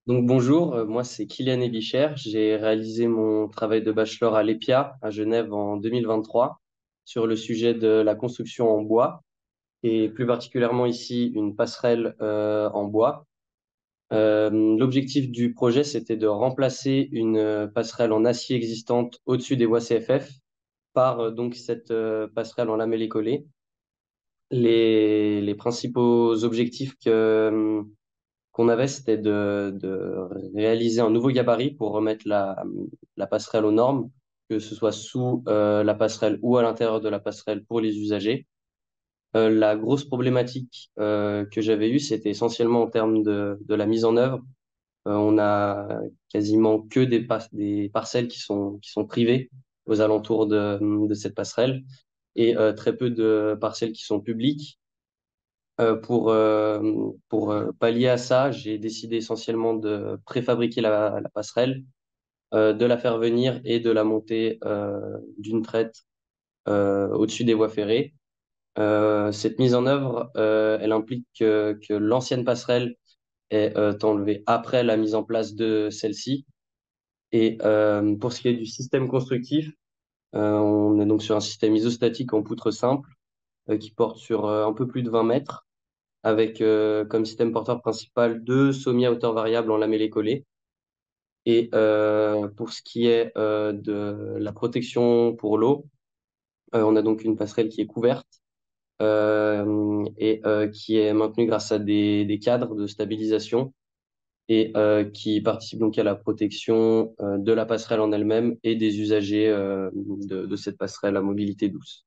Donc bonjour, moi c'est Kylian Ebicher. J'ai réalisé mon travail de bachelor à l'EPIA à Genève en 2023 sur le sujet de la construction en bois et plus particulièrement ici une passerelle en bois. L'objectif du projet c'était de remplacer une passerelle en acier existante au-dessus des voies CFF par donc cette passerelle en lamellé collé. Les principaux objectifs qu'on avait, c'était de réaliser un nouveau gabarit pour remettre la passerelle aux normes, que ce soit sous la passerelle ou à l'intérieur de la passerelle pour les usagers. La grosse problématique que j'avais eue, c'était essentiellement en termes de la mise en œuvre. On a quasiment que des parcelles qui sont privées aux alentours de cette passerelle et très peu de parcelles qui sont publiques. Pour pallier à ça, j'ai décidé essentiellement de préfabriquer la passerelle, de la faire venir et de la monter d'une traite au-dessus des voies ferrées. Cette mise en œuvre, elle implique que l'ancienne passerelle est enlevée après la mise en place de celle-ci. Et pour ce qui est du système constructif, on est donc sur un système isostatique en poutre simple qui porte sur un peu plus de 20 mètres avec comme système porteur principal deux sommiers à hauteur variable en lamellé collé. Et pour ce qui est de la protection pour l'eau, on a donc une passerelle qui est couverte et qui est maintenue grâce à des cadres de stabilisation et qui participe donc à la protection de la passerelle en elle-même et des usagers de cette passerelle à mobilité douce.